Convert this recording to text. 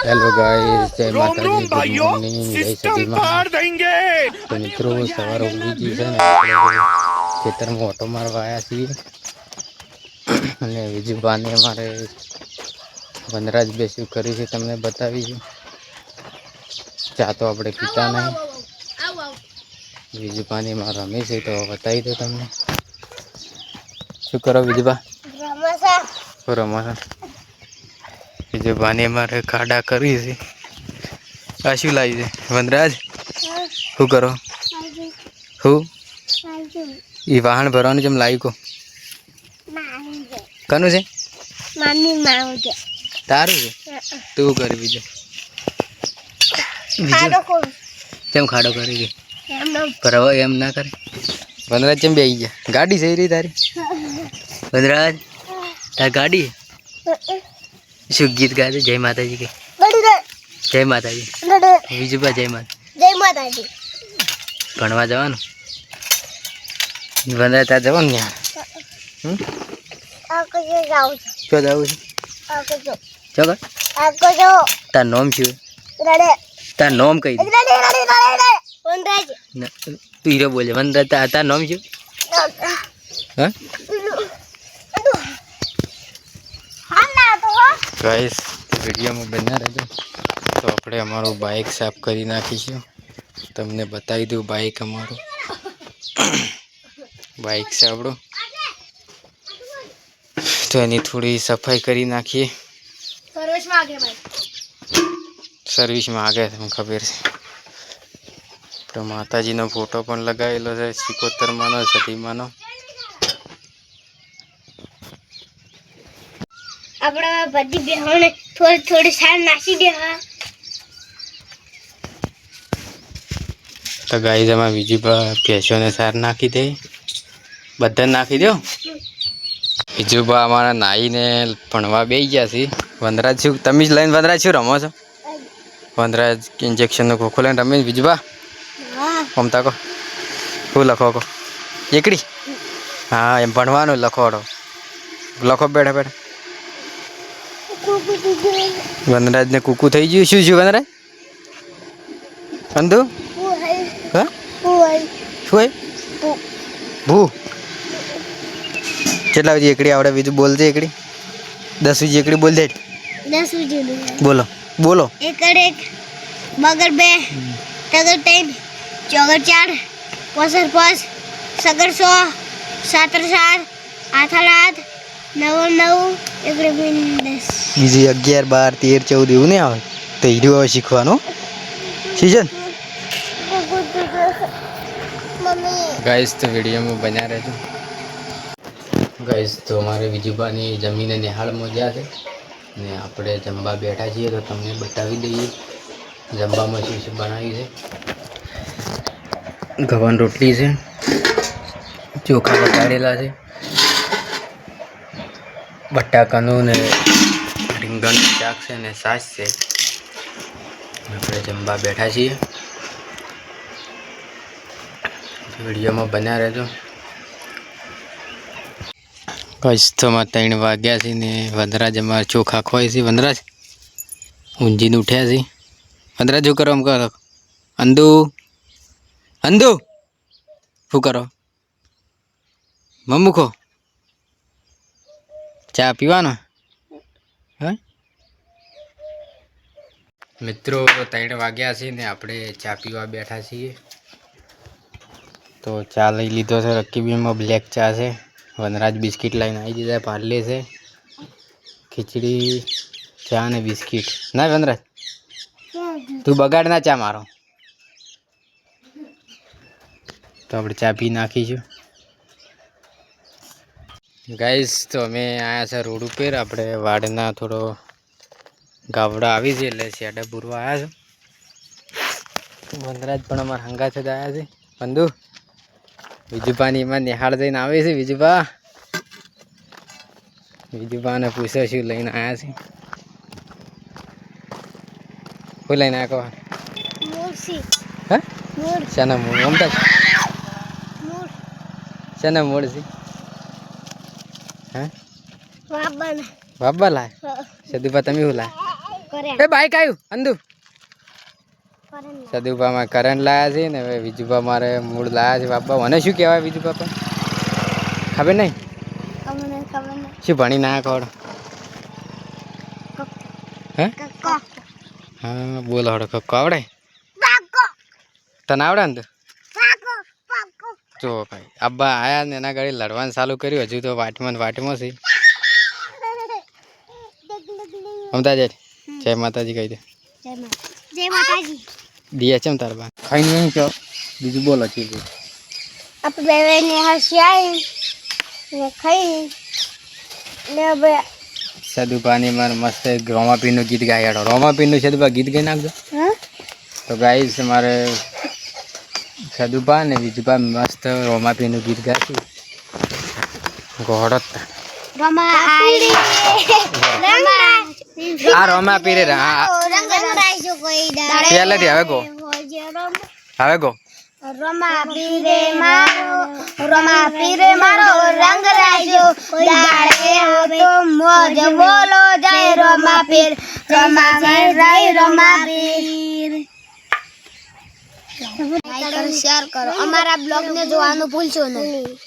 Hello guys, जय माता दी, good morning, जय सदी माँ। तो मित्रों सवार उगी जी છે ને આપણે ખેતરમાં ઓટો મારવા આવ્યા છીએ અને વિજુબાને અમારે વનરાજ બેસ્યું કર્યું છે તમને બતાવીશું. ચા તો આપણે પીતા નહીં. વિજુબાની માં રમે છે તો બતાવી દો તમને. શું કરો વિજુબા? રમા વિજુબાની મારે ખાડા કરી છે. આ શું લાવ્યું છે વનરાજ? શું કરો? શું એ વાહન ભરવાનું જેમ લાવ્યું કો કનું છે? તારું છે? તું કરી બીજું કેમ ખાડો કરી ગઈ? ભરવા એમ ના કરે. વનરાજ કેમ બેસી ગયા? ગાડી સહી રહી તારી? વનરાજ તાર ગાડી શું ગીત ગાય છે? જય માતાજી કે જય માતાજી. વિજુબા જય માતાજી. ભણવા જવાનું? વનરાજ ત્યાં જવાનું ને? ક્યાં જવું છે? તાર નોમ શું? તાર નોમ કઈ દે? તું હીરો બોલે. વનરાજ તાર નોમ શું? હા ગાઈસ વિડીયોમાં બન્યા રહેજો. તો આપણે અમારું બાઇક સાફ કરી નાખીશું. તમને બતાવી દઉં બાઇક અમારું. બાઇક છે આપણું તો એની થોડી સફાઈ કરી નાખીએ. સર્વિસમાં આગે તમને ખબર છે. તો માતાજીનો ફોટો પણ લગાવેલો છે, 75માંનો સતીમાંનો. આપણા બધી બેહોને થોડી થોડી સાર નાખી દે. તો ગાઈસ એમાં બીજી ભેંસોને સાર નાખી દે. બધા નાખી દો. બીજું બા અમારા નાઈને ભણવા બેસી ગયા છે. વનરાજ શું તમે જ લઈને વનરાજ શું રમો છો? વનરાજ ઇન્જેક્શનનો ખોખો લઈને રમે. બીજું બા મમતા કહો શું લખો કહો? એકડી? હા એમ ભણવાનું લખોડો લખો. બેઠા બેઠા વનરાજને કૂકું થઈ ગયું. શું શું વનરાજ? અંધુ હા શું ભૂ કેટલા બધી એકડી આવડે? બીજું બોલજે એકડી 10 બીજી એકડી બોલ દે. 10 બીજી બોલો બોલો. એકડ એક બગર બે તગર ત્રણ ચોગર ચાર પોસર પાંચ સગર 100 સાતર 7 આઠ 8 9 9 એકડે 10. બીજી 11 12 13 14 એવું નહીં આવે તો હીરો આવે શીખવાનું સીઝન. ગાઈસ તો વિડીયોમાં બન્યા રહેજો. ગાઈસ તો અમારે વિજુબાની જમીને નિહાળમાં ગયા છે ને આપણે જમવા બેઠા છીએ તો તમને બતાવી દઈએ જમવામાં શું શું બનાવ્યું છે. ગવાની રોટલી છે, ચોખા વગાડેલા છે, બટાકાનું ને રીંગણનું શાક છે ને છાશ છે. આપણે જમવા બેઠા છીએ. વિડીયોમાં બન્યા રહેજો. ગાઈસ તો 3 વાગ્યા છે ને વનરાજ અમારે ચોખા ખોય છે. વનરાજ ઊંઘીને ઉઠ્યા છે. વનરાજ શું કરો? એમ કરો અંધુ અંધુ શું કરો? મમ્મુખો ચા પીવાનો? હા મિત્રો 3 વાગ્યા છે ને આપણે ચા પીવા બેઠા છીએ. તો ચા લઈ લીધો છે. રકીબીમાં બ્લેક ચા છે. વનરાજ બિસ્કિટ લઈને આવી દીધા. પાર્લે છે, ખીચડી, ચા ને બિસ્કિટ. ના વનરાજ તું બગાડ ના ચા મારો. તો આપણે ચા પી નાખીશું. ગાઈસ તો અમે આવ્યા છે રોડ ઉપર. આપણે વાડના થોડો ગાવડા આવી છે એટલે શેડા પૂરવા આવ્યા છે. વનરાજ પણ અમારા હંગા છે આવ્યા છે. બંધુ વિજુબાની એમાં નિહાળ જઈને આવે છે. વિજુબાને પૂછે શું લઈને આવ્યા છે. શું લઈને આવ્યા કહો? હા શાના મૂળ? મમતા શાના મૂળ છે? હા બાબા લાય. સદુપા તમે શું લાય? એ બાઈક આવ્યું અંદુ સદુભામાં કરંટ લાયા છે ને હવે વિજુભા મારે મૂળ લાયા છે બાપા મને શું કહેવાય બીજું બાપા ખબર નહીં શું ભણી ના ખબર હે હા બોલો હડો કક્કો આવડે તને આવડે ને જો ભાઈ અબ્બા આયા ને એના ગાડી લડવાનું ચાલુ કર્યું હજુ તો વાટમાં છે અમદાવાદ જય માતાજી કહી દે જય માતાજી દિયા છે તાર બા ખાઈ નહીં કહો બીજું બોલો છે આપણે બે ને હસ્યાઈ ને ખાઈ ને હવે સદુભાની માર મસ્ત રોમાપીરનું ગીત ગાયાડો રોમાપીરનું સદુભા ગીત ગાઈ નાખજો તો ગાઈશ મારે સદુભા ને વિજુભા મસ્ત રોમાપીરનું ગીત ગાશું ઘોડો રમા આઈ આ રોમાપીરે રંગ રાઈજો કોઈ દાડે પહેલેથી હવે ગો રમા પીરે મારો રંગ રાઈજો કોઈ દાડે તો મોજ બોલો જય રમા પીર લાઈક કરો શેર કરો અમારા બ્લોગ ને જોવાનું ભૂલશો નહીં